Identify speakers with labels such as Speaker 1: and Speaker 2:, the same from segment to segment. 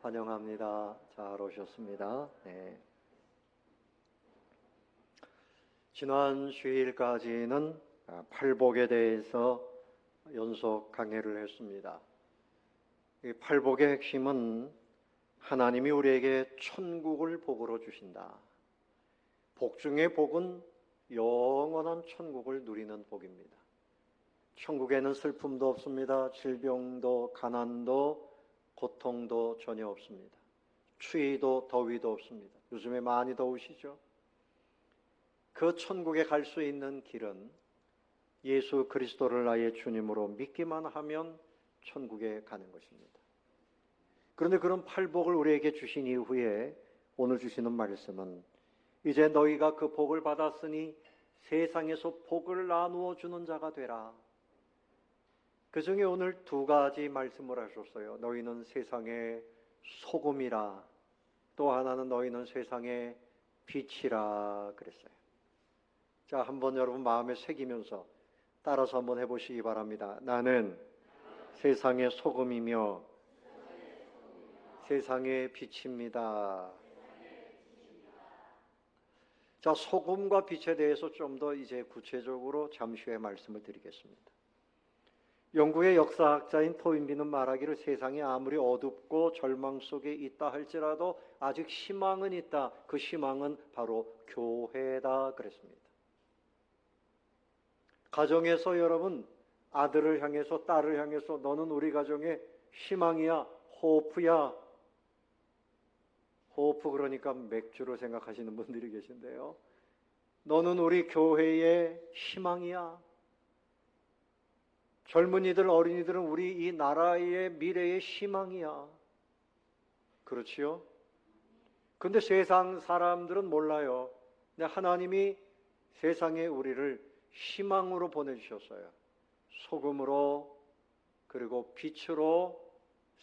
Speaker 1: 환영합니다. 잘 오셨습니다. 네. 지난 주일까지는 팔복에 대해서 연속 강해를 했습니다. 이 팔복의 핵심은 하나님이 우리에게 천국을 복으로 주신다. 복 중의 복은 영원한 천국을 누리는 복입니다. 천국에는 슬픔도 없습니다. 질병도 가난도 고통도 전혀 없습니다. 추위도 더위도 없습니다. 요즘에 많이 더우시죠? 그 천국에 갈 수 있는 길은 예수 그리스도를 나의 주님으로 믿기만 하면 천국에 가는 것입니다. 그런데 그런 팔복을 우리에게 주신 이후에 오늘 주시는 말씀은 이제 너희가 그 복을 받았으니 세상에서 복을 나누어 주는 자가 되라. 그 중에 오늘 두 가지 말씀을 하셨어요. 너희는 세상의 소금이라, 또 하나는 너희는 세상의 빛이라 그랬어요. 자, 한번 여러분 마음에 새기면서 따라서 한번 해보시기 바랍니다. 나는 세상의 소금이며 세상의 빛입니다. 자, 소금과 빛에 대해서 좀 더 이제 구체적으로 잠시 후에 말씀을 드리겠습니다. 영국의 역사학자인 토인비는 말하기를 세상이 아무리 어둡고 절망 속에 있다 할지라도 아직 희망은 있다. 그 희망은 바로 교회다 그랬습니다. 가정에서 여러분 아들을 향해서 딸을 향해서 너는 우리 가정의 희망이야, 호프야. 호프 그러니까 맥주를 생각하시는 분들이 계신데요. 너는 우리 교회의 희망이야. 젊은이들, 어린이들은 우리 이 나라의 미래의 희망이야. 그렇지요? 근데 세상 사람들은 몰라요. 근데 하나님이 세상에 우리를 희망으로 보내주셨어요. 소금으로 그리고 빛으로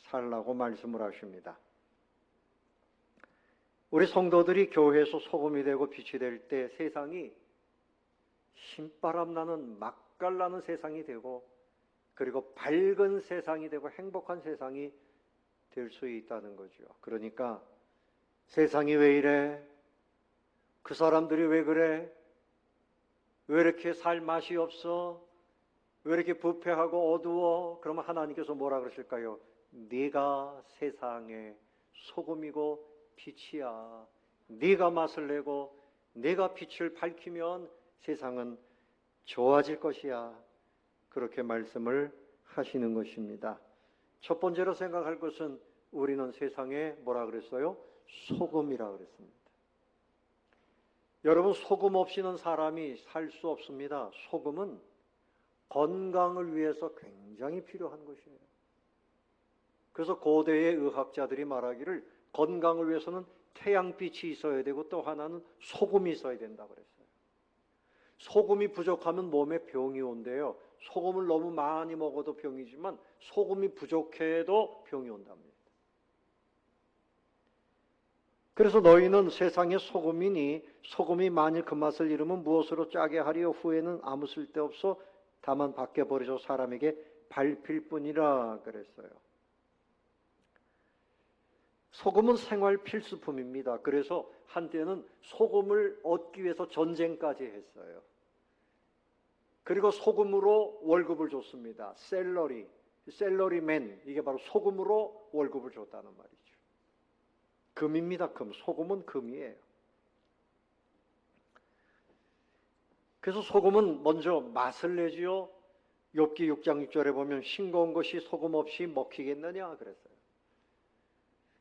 Speaker 1: 살라고 말씀을 하십니다. 우리 성도들이 교회에서 소금이 되고 빛이 될 때 세상이 신바람 나는 맛깔나는 세상이 되고 그리고 밝은 세상이 되고 행복한 세상이 될 수 있다는 거죠. 그러니까 세상이 왜 이래? 그 사람들이 왜 그래? 왜 이렇게 살 맛이 없어? 왜 이렇게 부패하고 어두워? 그러면 하나님께서 뭐라 그러실까요? 네가 세상의 소금이고 빛이야. 네가 맛을 내고 네가 빛을 밝히면 세상은 좋아질 것이야. 그렇게 말씀을 하시는 것입니다. 첫 번째로 생각할 것은 우리는 세상에 뭐라 그랬어요? 소금이라 그랬습니다. 여러분, 소금 없이는 사람이 살 수 없습니다. 소금은 건강을 위해서 굉장히 필요한 것이에요. 그래서 고대의 의학자들이 말하기를 건강을 위해서는 태양빛이 있어야 되고 또 하나는 소금이 있어야 된다고 그랬어요. 소금이 부족하면 몸에 병이 온대요. 소금을 너무 많이 먹어도 병이지만 소금이 부족해도 병이 온답니다. 그래서 너희는 세상의 소금이니 소금이 만일 그 맛을 잃으면 무엇으로 짜게 하리요? 후에는 아무 쓸데없어 다만 밖에 버려져 사람에게 밟힐 뿐이라 그랬어요. 소금은 생활 필수품입니다. 그래서 한때는 소금을 얻기 위해서 전쟁까지 했어요. 그리고 소금으로 월급을 줬습니다. 셀러리맨, 이게 바로 소금으로 월급을 줬다는 말이죠. 금입니다. 금. 소금은 금이에요. 그래서 소금은 먼저 맛을 내지요. 욥기 6장 6절에 보면 싱거운 것이 소금 없이 먹히겠느냐 그랬어요.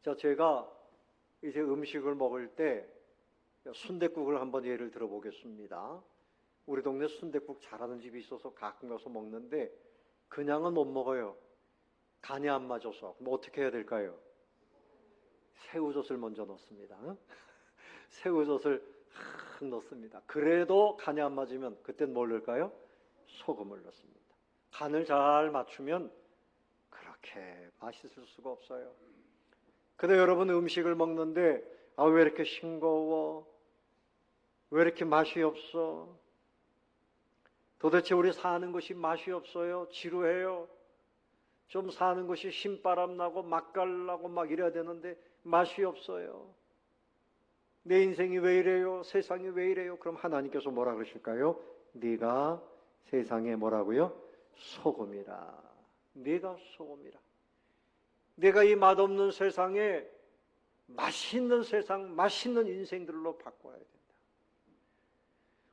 Speaker 1: 자, 제가 이제 음식을 먹을 때 순댓국을 한번 예를 들어보겠습니다. 우리 동네 순댓국 잘하는 집이 있어서 가끔 가서 먹는데 그냥은 못 먹어요. 간이 안 맞아서. 그럼 어떻게 해야 될까요? 새우젓을 먼저 넣습니다. 새우젓을 확 넣습니다. 그래도 간이 안 맞으면 그땐 뭘 넣을까요? 소금을 넣습니다. 간을 잘 맞추면 그렇게 맛있을 수가 없어요. 근데 여러분 음식을 먹는데 왜 이렇게 싱거워? 왜 이렇게 맛이 없어? 도대체 우리 사는 것이 맛이 없어요? 지루해요? 좀 사는 것이 신바람 나고 맛깔나고 막 이래야 되는데 맛이 없어요. 내 인생이 왜 이래요? 세상이 왜 이래요? 그럼 하나님께서 뭐라 그러실까요? 네가 세상에 뭐라고요? 소금이라. 네가 소금이라. 내가 이 맛없는 세상에 맛있는 세상, 맛있는 인생들로 바꿔야 된다.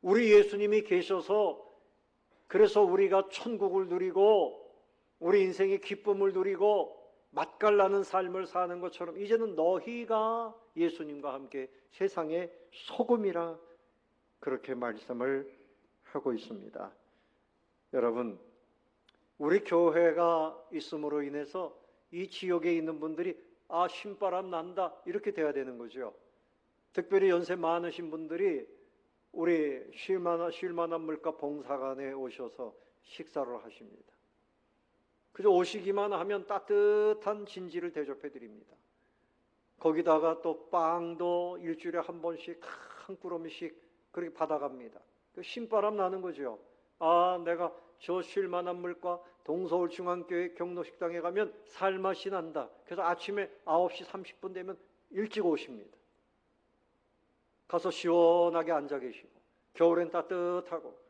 Speaker 1: 우리 예수님이 계셔서 그래서 우리가 천국을 누리고 우리 인생의 기쁨을 누리고 맛깔나는 삶을 사는 것처럼 이제는 너희가 예수님과 함께 세상의 소금이라 그렇게 말씀을 하고 있습니다. 여러분, 우리 교회가 있음으로 인해서 이 지역에 있는 분들이 신바람 난다 이렇게 돼야 되는 거죠. 특별히 연세 많으신 분들이 우리 쉴만한 물가 봉사관에 오셔서 식사를 하십니다. 그저 오시기만 하면 따뜻한 진지를 대접해 드립니다. 거기다가 또 빵도 일주일에 한 번씩 한 꾸러미씩 그렇게 받아갑니다. 그 신바람 나는 거죠. 내가 저 쉴만한 물과 동서울중앙교회 경로식당에 가면 살맛이 난다. 그래서 아침에 9시 30분 되면 일찍 오십니다. 가서 시원하게 앉아 계시고 겨울엔 따뜻하고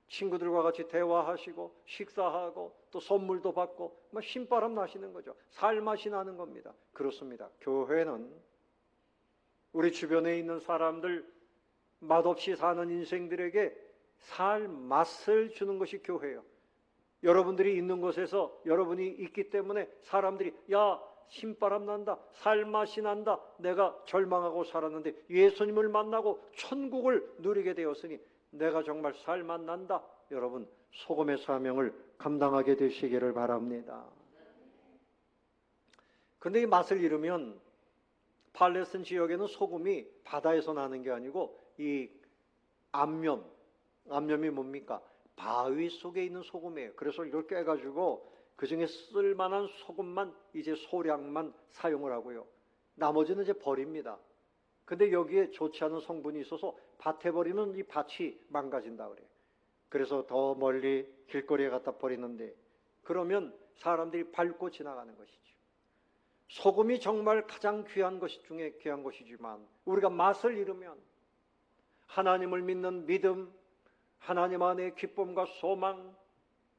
Speaker 1: 친구들과 같이 대화하시고 식사하고 또 선물도 받고 막 신바람 나시는 거죠. 살맛이 나는 겁니다. 그렇습니다. 교회는 우리 주변에 있는 사람들 맛없이 사는 인생들에게 살 맛을 주는 것이 교회예요. 여러분들이 있는 곳에서 여러분이 있기 때문에 사람들이 신바람 난다, 살맛이 난다, 내가 절망하고 살았는데 예수님을 만나고 천국을 누리게 되었으니 내가 정말 살맛 난다. 여러분, 소금의 사명을 감당하게 되시기를 바랍니다. 근데 이 맛을 잃으면 팔레스틴 지역에는 소금이 바다에서 나는 게 아니고 이 암염이 뭡니까? 바위 속에 있는 소금이에요. 그래서 이걸 깨가지고 그 중에 쓸만한 소금만 이제 소량만 사용을 하고요. 나머지는 이제 버립니다. 근데 여기에 좋지 않은 성분이 있어서 밭에 버리면 이 밭이 망가진다 그래요. 그래서 더 멀리 길거리에 갖다 버리는데 그러면 사람들이 밟고 지나가는 것이죠. 소금이 정말 가장 귀한 것 중에 귀한 것이지만 우리가 맛을 잃으면 하나님을 믿는 믿음, 하나님 안에 기쁨과 소망,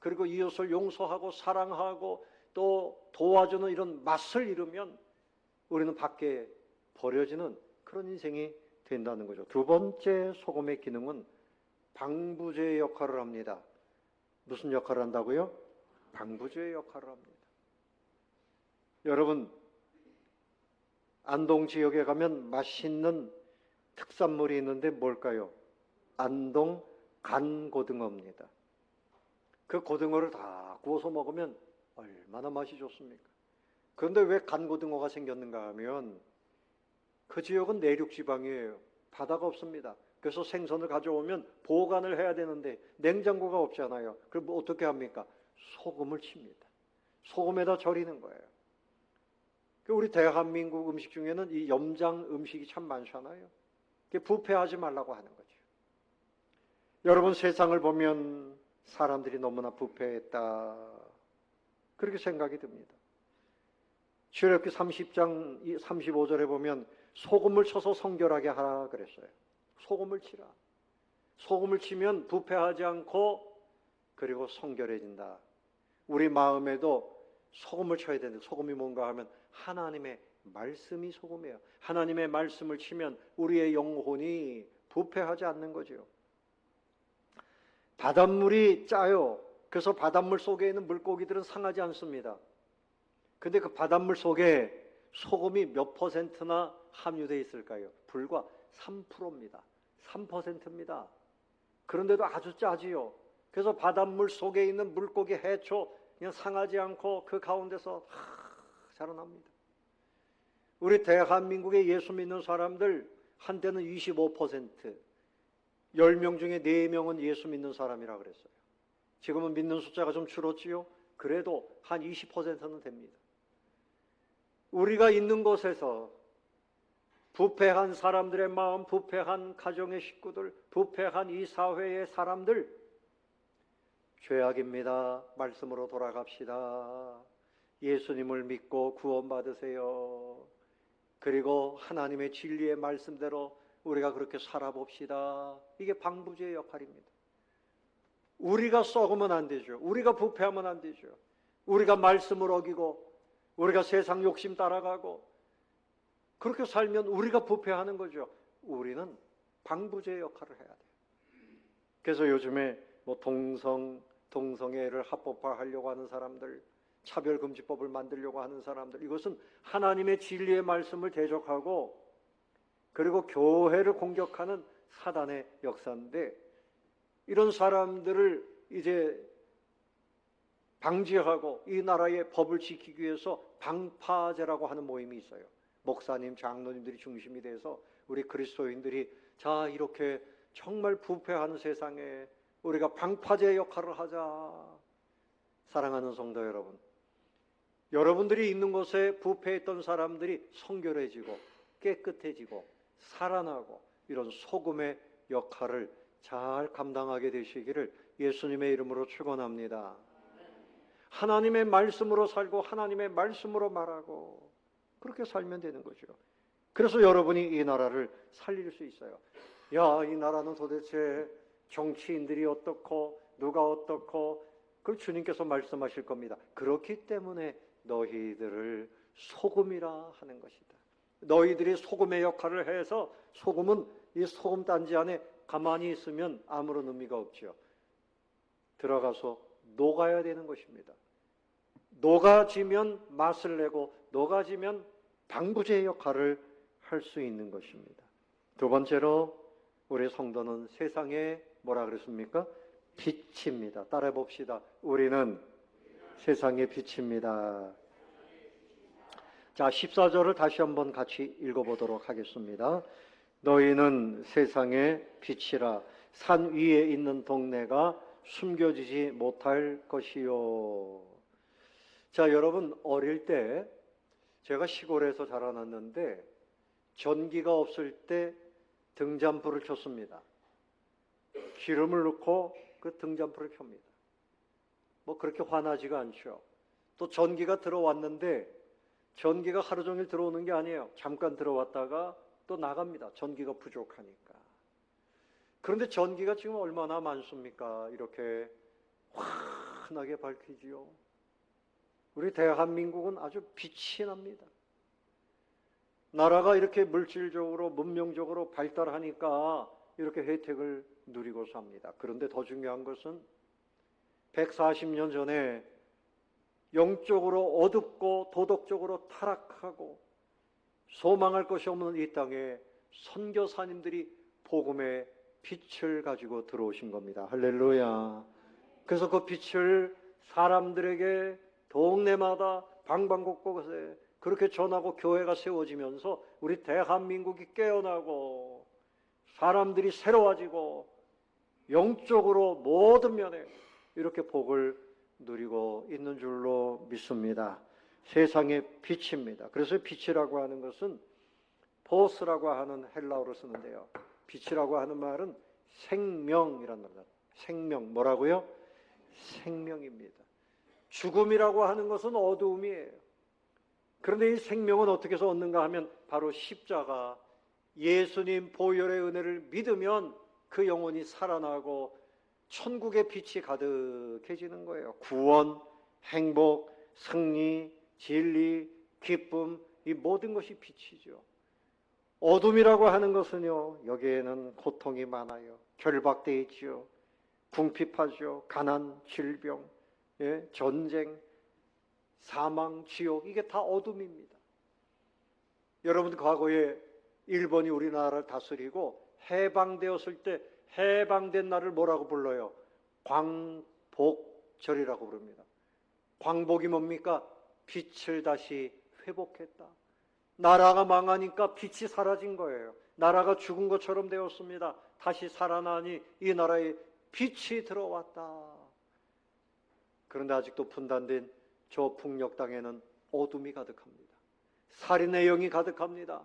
Speaker 1: 그리고 이웃을 용서하고 사랑하고 또 도와주는 이런 맛을 잃으면 우리는 밖에 버려지는 그런 인생이 된다는 거죠. 두 번째 소금의 기능은 방부제 역할을 합니다. 무슨 역할을 한다고요? 방부제 역할을 합니다. 여러분, 안동 지역에 가면 맛있는 특산물이 있는데 뭘까요? 안동 간고등어입니다. 그 고등어를 다 구워서 먹으면 얼마나 맛이 좋습니까? 그런데 왜 간고등어가 생겼는가 하면 그 지역은 내륙지방이에요. 바다가 없습니다. 그래서 생선을 가져오면 보관을 해야 되는데 냉장고가 없잖아요. 그럼 어떻게 합니까? 소금을 칩니다. 소금에다 절이는 거예요. 우리 대한민국 음식 중에는 이 염장 음식이 참 많잖아요. 부패하지 말라고 하는 거죠. 여러분, 세상을 보면 사람들이 너무나 부패했다. 그렇게 생각이 듭니다. 출애굽기 30장 35절에 보면 소금을 쳐서 성결하게 하라 그랬어요. 소금을 치라. 소금을 치면 부패하지 않고 그리고 성결해진다. 우리 마음에도 소금을 쳐야 되는데 소금이 뭔가 하면 하나님의 말씀이 소금이에요. 하나님의 말씀을 치면 우리의 영혼이 부패하지 않는 거죠. 바닷물이 짜요. 그래서 바닷물 속에 있는 물고기들은 상하지 않습니다. 근데 그 바닷물 속에 소금이 몇 퍼센트나 함유되어 있을까요? 불과 3%입니다. 3%입니다. 그런데도 아주 짜지요. 그래서 바닷물 속에 있는 물고기, 해초 그냥 상하지 않고 그 가운데서 자라납니다. 우리 대한민국에 예수 믿는 사람들 한때는 25%, 10명 중에 4명은 예수 믿는 사람이라 그랬어요. 지금은 믿는 숫자가 좀 줄었지요. 그래도 한 20%는 됩니다. 우리가 있는 곳에서 부패한 사람들의 마음, 부패한 가정의 식구들, 부패한 이 사회의 사람들, 죄악입니다. 말씀으로 돌아갑시다. 예수님을 믿고 구원받으세요. 그리고 하나님의 진리의 말씀대로 우리가 그렇게 살아봅시다. 이게 방부제의 역할입니다. 우리가 썩으면 안 되죠. 우리가 부패하면 안 되죠. 우리가 말씀을 어기고 우리가 세상 욕심 따라가고 그렇게 살면 우리가 부패하는 거죠. 우리는 방부제의 역할을 해야 돼요. 그래서 요즘에 뭐 동성애를 합법화하려고 하는 사람들, 차별금지법을 만들려고 하는 사람들, 이것은 하나님의 진리의 말씀을 대적하고 그리고 교회를 공격하는 사단의 역사인데, 이런 사람들을 이제 방지하고 이 나라의 법을 지키기 위해서 방파제라고 하는 모임이 있어요. 목사님, 장로님들이 중심이 돼서 우리 그리스도인들이 자, 이렇게 정말 부패하는 세상에 우리가 방파제 역할을 하자. 사랑하는 성도 여러분, 여러분들이 있는 곳에 부패했던 사람들이 성결해지고 깨끗해지고 살아나고 이런 소금의 역할을 잘 감당하게 되시기를 예수님의 이름으로 축원합니다. 하나님의 말씀으로 살고 하나님의 말씀으로 말하고 그렇게 살면 되는 거죠. 그래서 여러분이 이 나라를 살릴 수 있어요. 야, 이 나라는 도대체 정치인들이 어떻고 누가 어떻고, 그걸 주님께서 말씀하실 겁니다. 그렇기 때문에 너희들을 소금이라 하는 것이다. 너희들이 소금의 역할을 해서, 소금은 이 소금 단지 안에 가만히 있으면 아무런 의미가 없죠. 들어가서 녹아야 되는 것입니다. 녹아지면 맛을 내고 녹아지면 방부제의 역할을 할 수 있는 것입니다. 두 번째로 우리 성도는 세상에 뭐라 그랬습니까? 빛입니다. 따라해 봅시다. 우리는 세상의 빛입니다. 자, 14절을 다시 한번 같이 읽어보도록 하겠습니다. 너희는 세상의 빛이라. 산 위에 있는 동네가 숨겨지지 못할 것이요. 자, 여러분, 어릴 때 제가 시골에서 자라났는데 전기가 없을 때 등잔불을 켰습니다. 기름을 넣고 그 등잔불을 켭니다. 뭐 그렇게 환하지가 않죠. 또 전기가 들어왔는데 전기가 하루 종일 들어오는 게 아니에요. 잠깐 들어왔다가 또 나갑니다. 전기가 부족하니까. 그런데 전기가 지금 얼마나 많습니까? 이렇게 환하게 밝히지요. 우리 대한민국은 아주 빛이 납니다. 나라가 이렇게 물질적으로 문명적으로 발달하니까 이렇게 혜택을 누리고 삽니다. 그런데 더 중요한 것은 140년 전에 영적으로 어둡고 도덕적으로 타락하고 소망할 것이 없는 이 땅에 선교사님들이 복음의 빛을 가지고 들어오신 겁니다. 할렐루야. 그래서 그 빛을 사람들에게 동네마다 방방곡곡에 그렇게 전하고 교회가 세워지면서 우리 대한민국이 깨어나고 사람들이 새로워지고 영적으로 모든 면에 이렇게 복을 누리고 있는 줄로 믿습니다. 세상의 빛입니다. 그래서 빛이라고 하는 것은 포스라고 하는 헬라어로 쓰는데요. 빛이라고 하는 말은 생명이라는 말입니다. 생명, 뭐라고요? 생명입니다. 죽음이라고 하는 것은 어두움이에요. 그런데 이 생명은 어떻게 해서 얻는가 하면 바로 십자가, 예수님 보혈의 은혜를 믿으면 그 영혼이 살아나고 천국의 빛이 가득해지는 거예요. 구원, 행복, 승리, 진리, 기쁨, 이 모든 것이 빛이죠. 어둠이라고 하는 것은요, 여기에는 고통이 많아요. 결박되어 있죠. 궁핍하죠. 가난, 질병, 전쟁, 사망, 지옥, 이게 다 어둠입니다. 여러분, 과거에 일본이 우리나라를 다스리고 해방되었을 때 해방된 날을 뭐라고 불러요? 광복절이라고 부릅니다. 광복이 뭡니까? 빛을 다시 회복했다. 나라가 망하니까 빛이 사라진 거예요. 나라가 죽은 것처럼 되었습니다. 다시 살아나니 이 나라에 빛이 들어왔다. 그런데 아직도 분단된 저 북녘 땅에는 어둠이 가득합니다. 살인의 영이 가득합니다.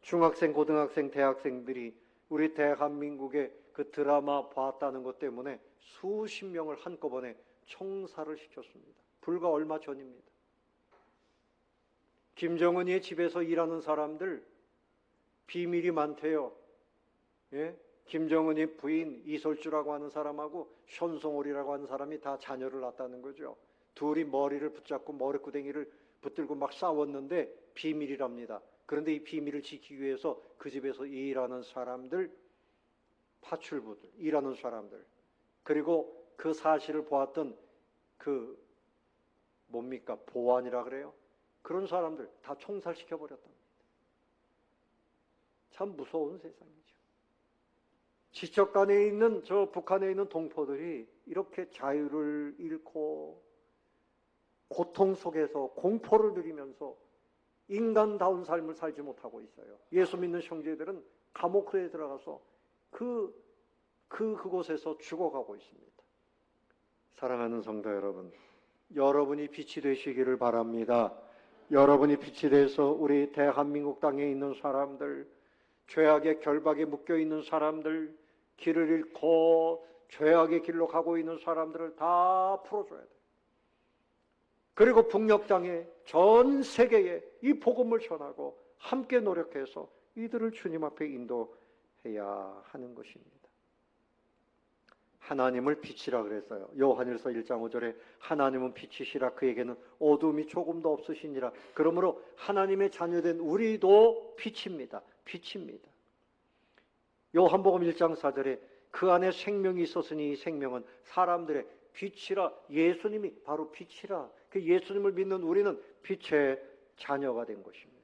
Speaker 1: 중학생, 고등학생, 대학생들이 우리 대한민국의 그 드라마 봤다는 것 때문에 수십 명을 한꺼번에 총살을 시켰습니다. 불과 얼마 전입니다. 김정은이의 집에서 일하는 사람들 비밀이 많대요. 예? 김정은이 부인 이솔주라고 하는 사람하고 현송월이라고 하는 사람이 다 자녀를 낳았다는 거죠. 둘이 머리를 붙잡고 머리구덩이를 붙들고 막 싸웠는데 비밀이랍니다. 그런데 이 비밀을 지키기 위해서 그 집에서 일하는 사람들, 파출부들, 일하는 사람들, 그리고 그 사실을 보았던 그 뭡니까? 보안이라 그래요? 그런 사람들 다 총살시켜버렸답니다. 참 무서운 세상이죠. 지척간에 있는 저 북한에 있는 동포들이 이렇게 자유를 잃고 고통 속에서 공포를 누리면서 인간다운 삶을 살지 못하고 있어요. 예수 믿는 형제들은 감옥에 들어가서 그곳에서 죽어가고 있습니다. 사랑하는 성도 여러분, 여러분이 빛이 되시기를 바랍니다. 여러분이 빛이 돼서 우리 대한민국 땅에 있는 사람들, 죄악의 결박에 묶여 있는 사람들, 길을 잃고 죄악의 길로 가고 있는 사람들을 다 풀어줘야 돼요. 그리고 북녘 땅에 전 세계에 이 복음을 전하고 함께 노력해서 이들을 주님 앞에 인도해야 하는 것입니다. 하나님을 빛이라 그랬어요. 요한일서 1장 5절에 하나님은 빛이시라 그에게는 어둠이 조금도 없으시니라. 그러므로 하나님의 자녀된 우리도 빛입니다. 빛입니다. 요한복음 1장 4절에 그 안에 생명이 있었으니 이 생명은 사람들의 빛이라. 예수님이 바로 빛이라. 그 예수님을 믿는 우리는 빛의 자녀가 된 것입니다.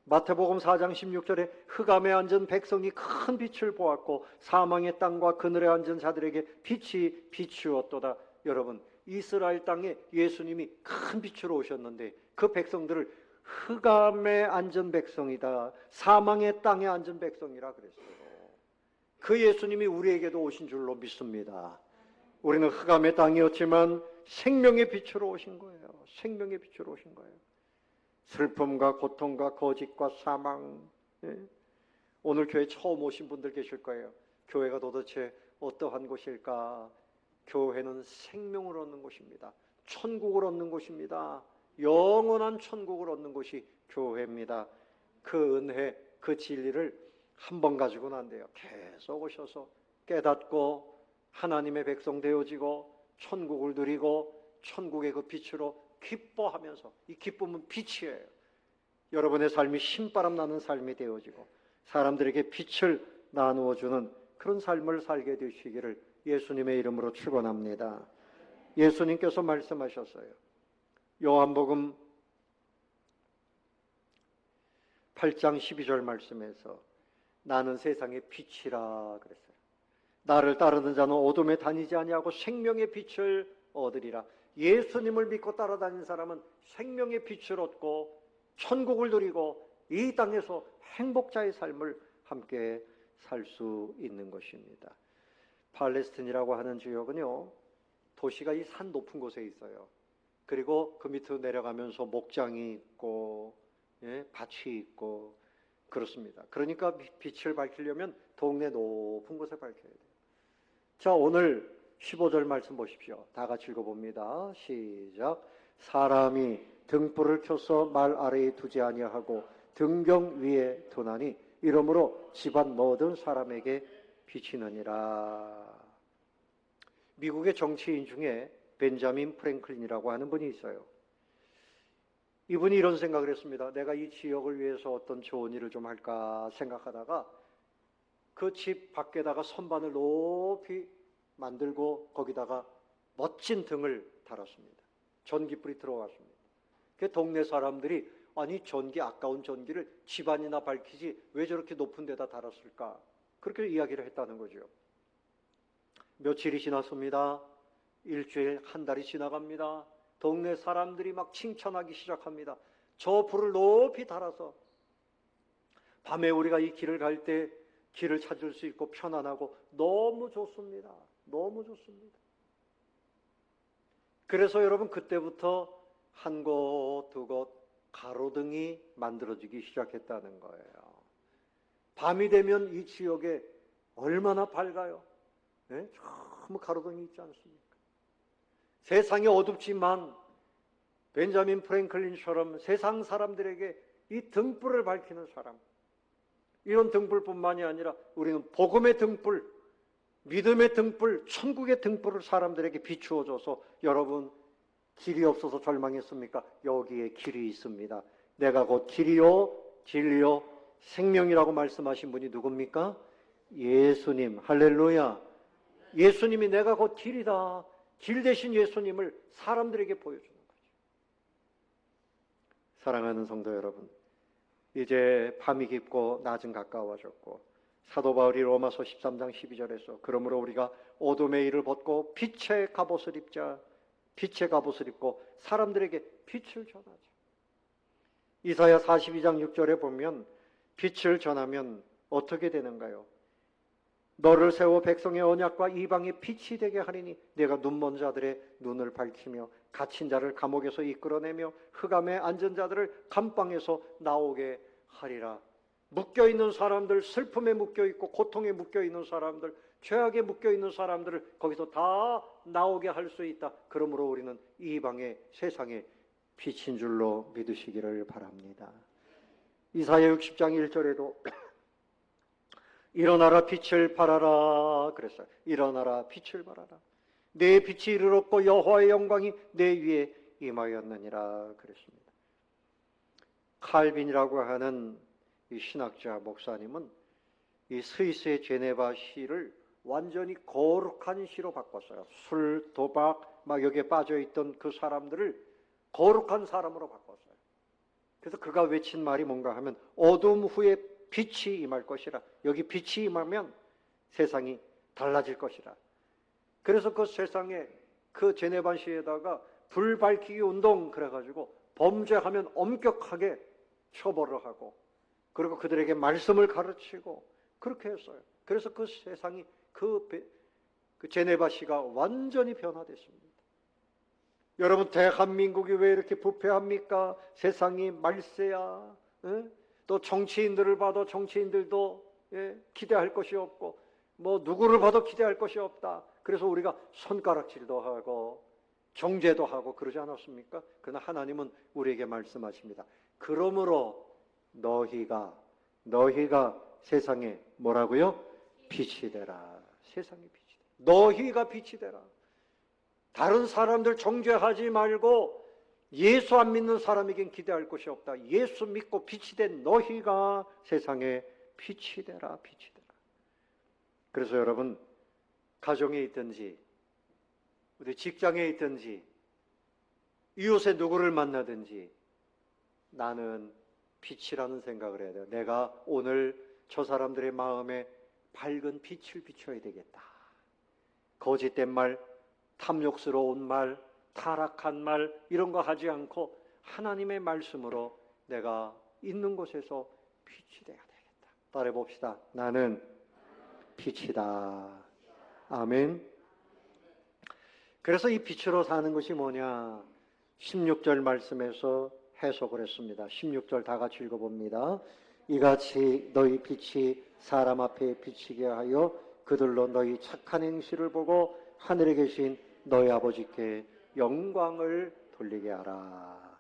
Speaker 1: 마태복음 4장 16절에 흑암에 앉은 백성이 큰 빛을 보았고 사망의 땅과 그늘에 앉은 자들에게 빛이 비추었도다. 여러분, 이스라엘 땅에 예수님이 큰 빛으로 오셨는데 그 백성들을 흑암에 앉은 백성이다, 사망의 땅에 앉은 백성이라 그랬어요. 그 예수님이 우리에게도 오신 줄로 믿습니다. 우리는 흑암의 땅이었지만 생명의 빛으로 오신 거예요. 생명의 빛으로 오신 거예요. 슬픔과 고통과 거짓과 사망. 오늘 교회 처음 오신 분들 계실 거예요. 교회가 도대체 어떠한 곳일까? 교회는 생명을 얻는 곳입니다. 천국을 얻는 곳입니다. 영원한 천국을 얻는 곳이 교회입니다. 그 은혜, 그 진리를 한 번 가지고는 안 돼요. 계속 오셔서 깨닫고 하나님의 백성 되어지고 천국을 누리고 천국의 그 빛으로 기뻐하면서, 이 기쁨은 빛이에요. 여러분의 삶이 신바람 나는 삶이 되어지고 사람들에게 빛을 나누어주는 그런 삶을 살게 되시기를 예수님의 이름으로 축원합니다. 예수님께서 말씀하셨어요. 요한복음 8장 12절 말씀에서 나는 세상의 빛이라 그랬어요. 나를 따르는 자는 어둠에 다니지 아니하고 생명의 빛을 얻으리라. 예수님을 믿고 따라다니는 사람은 생명의 빛을 얻고 천국을 누리고 이 땅에서 행복자의 삶을 함께 살 수 있는 것입니다. 팔레스틴이라고 하는 지역은요, 도시가 이 산 높은 곳에 있어요. 그리고 그 밑으로 내려가면서 목장이 있고 밭이 있고 그렇습니다. 그러니까 빛을 밝히려면 동네 높은 곳에 밝혀야 돼요. 자, 오늘 15절 말씀 보십시오. 다 같이 읽어봅니다. 시작. 사람이 등불을 켜서 말 아래에 두지 아니하고 등경 위에 두나니 이러므로 집안 모든 사람에게 비치느니라. 미국의 정치인 중에 벤자민 프랭클린이라고 하는 분이 있어요. 이분이 이런 생각을 했습니다. 내가 이 지역을 위해서 어떤 좋은 일을 좀 할까 생각하다가 그 집 밖에다가 선반을 높이 만들고 거기다가 멋진 등을 달았습니다. 전기불이 들어갔습니다. 그 동네 사람들이 아니 전기, 아까운 전기를 집안이나 밝히지 왜 저렇게 높은 데다 달았을까? 그렇게 이야기를 했다는 거죠. 며칠이 지났습니다. 일주일, 한 달이 지나갑니다. 동네 사람들이 막 칭찬하기 시작합니다. 저 불을 높이 달아서 밤에 우리가 이 길을 갈 때 길을 찾을 수 있고 편안하고 너무 좋습니다. 너무 좋습니다. 그래서 여러분 그때부터 한 곳, 두 곳 가로등이 만들어지기 시작했다는 거예요. 밤이 되면 이 지역에 얼마나 밝아요. 너무 가로등이 있지 않습니까? 세상이 어둡지만 벤자민 프랭클린처럼 세상 사람들에게 이 등불을 밝히는 사람, 이런 등불뿐만이 아니라 우리는 복음의 등불, 믿음의 등불, 천국의 등불을 사람들에게 비추어줘서 여러분 길이 없어서 절망했습니까? 여기에 길이 있습니다. 내가 곧 길이요 진리요 생명이라고 말씀하신 분이 누굽니까? 예수님. 할렐루야. 예수님이 내가 곧 길이다. 길 대신 예수님을 사람들에게 보여주는 거죠. 사랑하는 성도 여러분, 이제 밤이 깊고 낮은 가까워졌고 사도 바울이 로마서 13장 12절에서 그러므로 우리가 어둠의 일을 벗고 빛의 갑옷을 입자. 빛의 갑옷을 입고 사람들에게 빛을 전하자. 이사야 42장 6절에 보면 빛을 전하면 어떻게 되는가요? 너를 세워 백성의 언약과 이방의 빛이 되게 하리니 내가 눈먼 자들의 눈을 밝히며 갇힌 자를 감옥에서 이끌어내며 흑암에 앉은 자들을 감방에서 나오게 하리라. 묶여있는 사람들, 슬픔에 묶여있고 고통에 묶여있는 사람들, 죄악에 묶여있는 사람들을 거기서 다 나오게 할 수 있다. 그러므로 우리는 이방의 세상의 빛인 줄로 믿으시기를 바랍니다. 이사야 60장 1절에도 일어나라 빛을 발하라 그랬어요. 일어나라 빛을 발하라. 내 빛이 이르렀고 여호와의 영광이 내 위에 임하였느니라 그랬습니다. 칼빈이라고 하는 이 신학자 목사님은 이 스위스의 제네바 시를 완전히 거룩한 시로 바꿨어요. 술, 도박 막 여기에 빠져있던 그 사람들을 거룩한 사람으로 바꿨어요. 그래서 그가 외친 말이 뭔가 하면 어둠 후에 빛이 임할 것이라. 여기 빛이 임하면 세상이 달라질 것이라. 그래서 그 세상에 그 제네반시에다가 불 밝히기 운동 그래가지고 범죄하면 엄격하게 처벌을 하고 그리고 그들에게 말씀을 가르치고 그렇게 했어요. 그래서 그 세상이 그 제네바시가 완전히 변화됐습니다. 여러분 대한민국이 왜 이렇게 부패합니까? 세상이 말세야. 또 정치인들을 봐도 정치인들도 기대할 것이 없고 뭐 누구를 봐도 기대할 것이 없다. 그래서 우리가 손가락질도 하고 정죄도 하고 그러지 않았습니까? 그러나 하나님은 우리에게 말씀하십니다. 그러므로 너희가 세상에 뭐라고요? 빛이 되라. 세상에 빛이 되라. 너희가 빛이 되라. 다른 사람들 정죄하지 말고 예수 안 믿는 사람에겐 기대할 것이 없다. 예수 믿고 빛이 된 너희가 세상에 빛이 되라. 빛이 되라. 그래서 여러분 가정에 있든지 우리 직장에 있든지 이웃에 누구를 만나든지 나는 빛이라는 생각을 해야 돼요. 내가 오늘 저 사람들의 마음에 밝은 빛을 비춰야 되겠다. 거짓된 말, 탐욕스러운 말, 타락한 말 이런 거 하지 않고 하나님의 말씀으로 내가 있는 곳에서 빛이 돼야 되겠다. 따라해 봅시다. 나는 빛이다. 아멘. 그래서 이 빛으로 사는 것이 뭐냐? 16절 말씀에서 해석을 했습니다. 16절 다 같이 읽어봅니다. 이같이 너희 빛이 사람 앞에 비치게 하여 그들로 너희 착한 행실을 보고 하늘에 계신 너희 아버지께 영광을 돌리게 하라.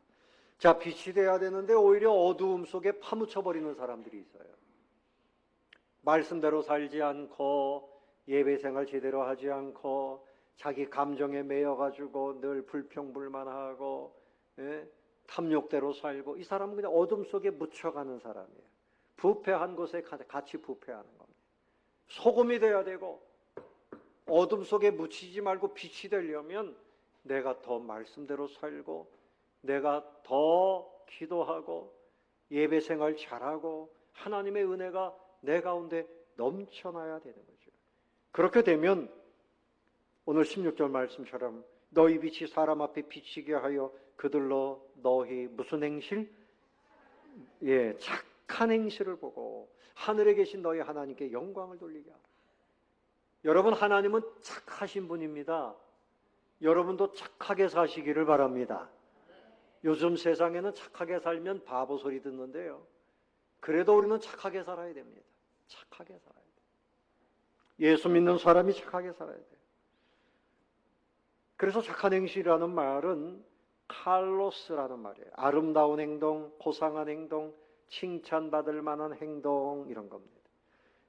Speaker 1: 자, 빛이 돼야 되는데 오히려 어두움 속에 파묻혀버리는 사람들이 있어요. 말씀대로 살지 않고 예배생활 제대로 하지 않고 자기 감정에 매여가지고 늘 불평불만하고 탐욕대로 살고 이 사람은 그냥 어둠 속에 묻혀가는 사람이에요. 부패한 곳에 같이 부패하는 겁니다. 소금이 돼야 되고 어둠 속에 묻히지 말고 빛이 되려면 내가 더 말씀대로 살고 내가 더 기도하고 예배생활 잘하고 하나님의 은혜가 내 가운데 넘쳐나야 되는 거죠. 그렇게 되면 오늘 16절 말씀처럼 너희 빛이 사람 앞에 비치게 하여 그들로 너희 무슨 행실? 착한 행실을 보고 하늘에 계신 너희 하나님께 영광을 돌리게 하라. 여러분 하나님은 착하신 분입니다. 여러분도 착하게 사시기를 바랍니다. 요즘 세상에는 착하게 살면 바보 소리 듣는데요. 그래도 우리는 착하게 살아야 됩니다. 착하게 살아야 돼요. 예수 믿는 사람이 착하게 살아야 돼요. 그래서 착한 행실이라는 말은 칼로스라는 말이에요. 아름다운 행동, 고상한 행동, 칭찬받을 만한 행동, 이런 겁니다.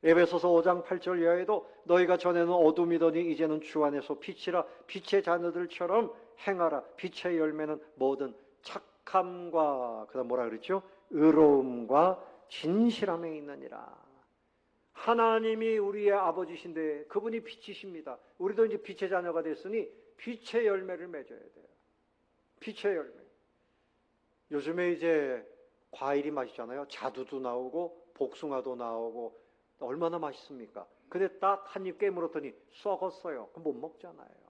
Speaker 1: 에베소서 5장 8절 이하에도 너희가 전에는 어둠이더니 이제는 주 안에서 빛이라, 빛의 자녀들처럼 행하라. 빛의 열매는 모든 착함과, 그다음 뭐라 그랬죠? 의로움과 진실함에 있느니라. 하나님이 우리의 아버지신데 그분이 빛이십니다. 우리도 이제 빛의 자녀가 됐으니 빛의 열매를 맺어야 돼요. 빛의 열매. 요즘에 이제 과일이 맛있잖아요. 자두도 나오고 복숭아도 나오고 얼마나 맛있습니까? 근데 딱 한 입 깨물었더니 썩었어요. 그럼 못 먹잖아요.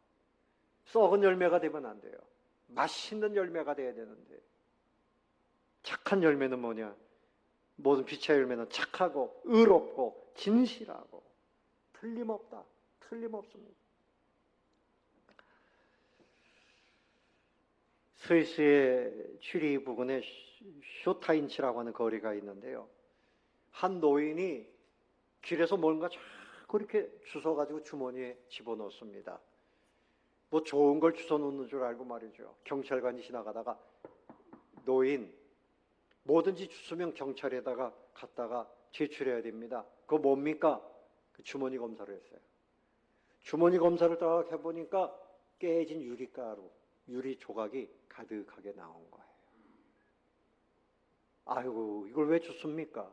Speaker 1: 썩은 열매가 되면 안 돼요. 맛있는 열매가 돼야 되는데, 착한 열매는 뭐냐? 모든 빛의 열매는 착하고 의롭고 진실하고 틀림없다. 틀림없습니다. 스위스의 취리 부근에 쇼타인치라고 하는 거리가 있는데요. 한 노인이 길에서 뭔가 자꾸 이렇게 주워가지고 주머니에 집어넣습니다. 뭐 좋은 걸 주워놓는 줄 알고 말이죠. 경찰관이 지나가다가 노인, 뭐든지 주우면 경찰에다가 갖다가 제출해야 됩니다. 그거 뭡니까? 그 주머니 검사를 했어요. 주머니 검사를 딱 해보니까 깨진 유리가루, 유리 조각이 가득하게 나온 거예요. 아이고, 이걸 왜 줬습니까?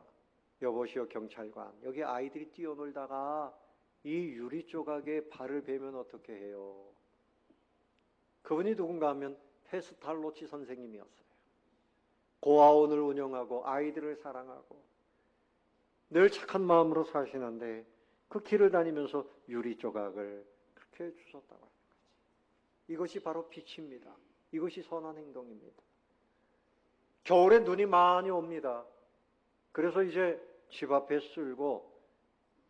Speaker 1: 여보시오 경찰관, 여기 아이들이 뛰어놀다가 이 유리 조각에 발을 베면 어떻게 해요? 그분이 누군가 하면 페스탈로치 선생님이었어요. 고아원을 운영하고 아이들을 사랑하고 늘 착한 마음으로 사시는데 그 길을 다니면서 유리 조각을 그렇게 주셨다고 하는 거지. 이것이 바로 빛입니다. 이것이 선한 행동입니다. 겨울에 눈이 많이 옵니다. 그래서 이제 집 앞에 쓸고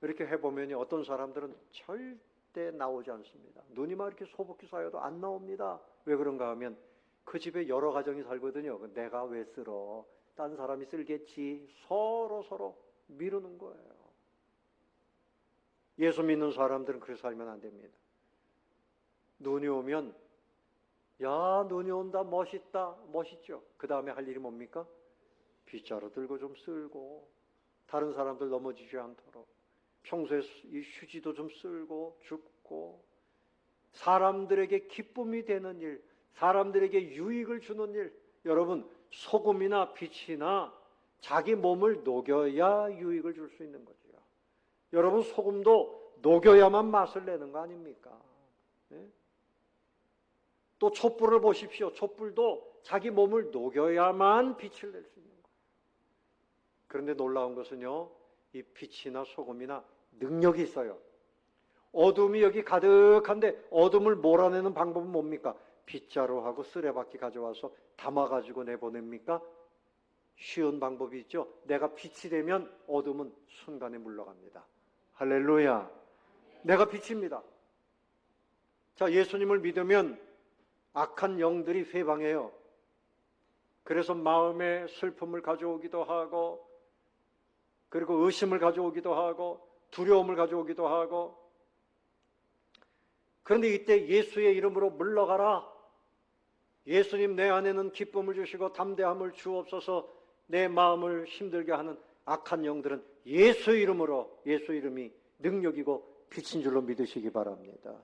Speaker 1: 이렇게 해보면 어떤 사람들은 절대 나오지 않습니다. 눈이 막 이렇게 소복히 쌓여도 안 나옵니다. 왜 그런가 하면 그 집에 여러 가정이 살거든요. 내가 왜 쓸어? 딴 사람이 쓸겠지. 서로 미루는 거예요. 예수 믿는 사람들은 그렇게 살면 안 됩니다. 눈이 오면 야, 눈이 온다, 멋있다, 멋있죠. 그 다음에 할 일이 뭡니까? 빗자루 들고 좀 쓸고 다른 사람들 넘어지지 않도록 평소에 이 휴지도 좀 쓸고 줍고 사람들에게 기쁨이 되는 일, 사람들에게 유익을 주는 일. 여러분, 소금이나 빛이나 자기 몸을 녹여야 유익을 줄 수 있는 거죠. 여러분, 소금도 녹여야만 맛을 내는 거 아닙니까? 네? 또 촛불을 보십시오. 촛불도 자기 몸을 녹여야만 빛을 낼 수 있는 거예요. 그런데 놀라운 것은요, 이 빛이나 소금이나 능력이 있어요. 어둠이 여기 가득한데 어둠을 몰아내는 방법은 뭡니까? 빗자루하고 쓰레받기 가져와서 담아가지고 내보냅니까? 쉬운 방법이 있죠. 내가 빛이 되면 어둠은 순간에 물러갑니다. 할렐루야. 내가 빛입니다. 자, 예수님을 믿으면 악한 영들이 회방해요. 그래서 마음에 슬픔을 가져오기도 하고, 그리고 의심을 가져오기도 하고, 두려움을 가져오기도 하고. 그런데 이때 예수의 이름으로 물러가라. 예수님, 내 안에는 기쁨을 주시고 담대함을 주옵소서. 내 마음을 힘들게 하는 악한 영들은 예수 이름으로, 예수 이름이 능력이고 빛인 줄로 믿으시기 바랍니다.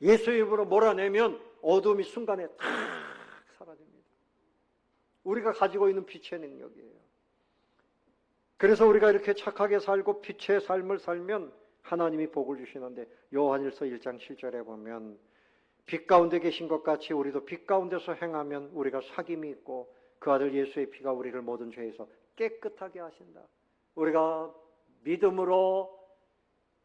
Speaker 1: 예수 이름으로 몰아내면 어둠이 순간에 탁 사라집니다. 우리가 가지고 있는 빛의 능력이에요. 그래서 우리가 이렇게 착하게 살고 빛의 삶을 살면 하나님이 복을 주시는데, 요한일서 1장 7절에 보면 빛 가운데 계신 것 같이 우리도 빛 가운데서 행하면 우리가 사귐이 있고 그 아들 예수의 피가 우리를 모든 죄에서 깨끗하게 하신다. 우리가 믿음으로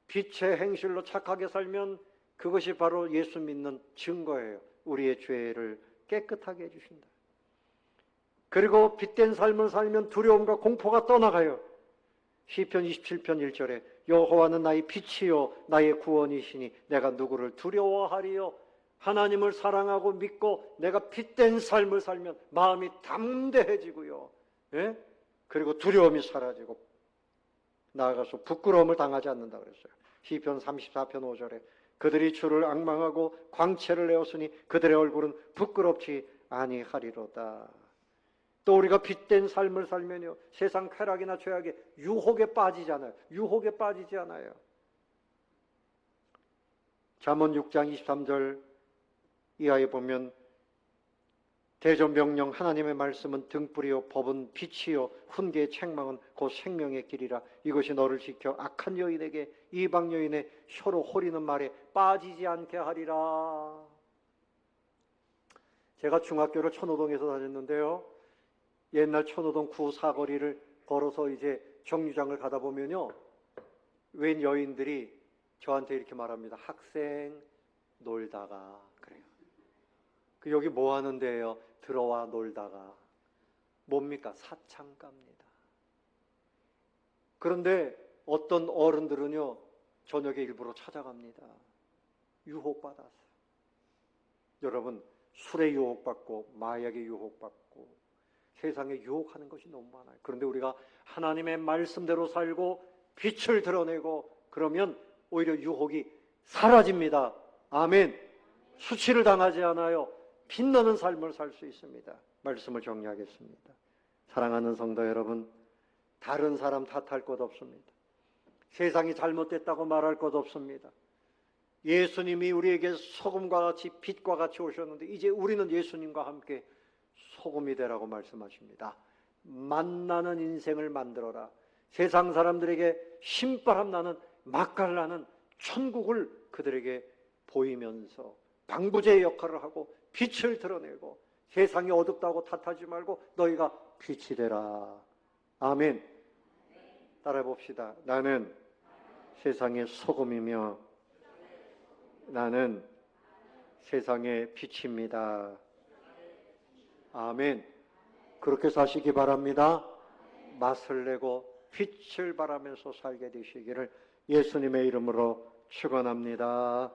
Speaker 1: 빛의 행실로 착하게 살면 그것이 바로 예수 믿는 증거예요. 우리의 죄를 깨끗하게 해주신다. 그리고 빛된 삶을 살면 두려움과 공포가 떠나가요. 시편 27편 1절에 여호와는 나의 빛이요 나의 구원이시니 내가 누구를 두려워하리요. 하나님을 사랑하고 믿고 내가 빛된 삶을 살면 마음이 담대해지고요. 예? 그리고 두려움이 사라지고 나아가서 부끄러움을 당하지 않는다 그랬어요. 시편 34편 5절에 그들이 주를 앙망하고 광채를 내었으니 그들의 얼굴은 부끄럽지 아니하리로다. 또 우리가 빛된 삶을 살면요, 세상 쾌락이나 죄악의 유혹에 빠지잖아요. 유혹에 빠지지 않아요. 잠언 6장 23절 이하에 보면 대전명령 하나님의 말씀은 등불이요 법은 빛이요 훈계의 책망은 곧 생명의 길이라. 이것이 너를 지켜 악한 여인에게 이방 여인의 혀로 호리는 말에 빠지지 않게 하리라. 제가 중학교를 천호동에서 다녔는데요, 옛날 천호동 구 사거리를 걸어서 이제 정류장을 가다 보면요, 웬 여인들이 저한테 이렇게 말합니다. 학생 놀다가. 그래요. 그 여기 뭐 하는데요? 들어와 놀다가. 뭡니까? 사창갑니다. 그런데 어떤 어른들은요, 저녁에 일부러 찾아갑니다. 유혹받았어요. 여러분, 술에 유혹받고 마약에 유혹받고 세상에 유혹하는 것이 너무 많아요. 그런데 우리가 하나님의 말씀대로 살고 빛을 드러내고 그러면 오히려 유혹이 사라집니다. 아멘. 수치를 당하지 않아요. 빛나는 삶을 살 수 있습니다. 말씀을 정리하겠습니다. 사랑하는 성도 여러분, 다른 사람 탓할 것 없습니다. 세상이 잘못됐다고 말할 것 없습니다. 예수님이 우리에게 소금과 같이 빛과 같이 오셨는데 이제 우리는 예수님과 함께 소금이 되라고 말씀하십니다. 만나는 인생을 만들어라. 세상 사람들에게 신바람 나는 맛깔나는 천국을 그들에게 보이면서 방부제의 역할을 하고 빛을 드러내고 세상이 어둡다고 탓하지 말고 너희가 빛이 되라. 아멘. 따라해 봅시다. 나는 세상의 소금이며 나는 세상의 빛입니다. 아멘. 그렇게 사시기 바랍니다. 맛을 내고 빛을 발하면서 살게 되시기를 예수님의 이름으로 축원합니다.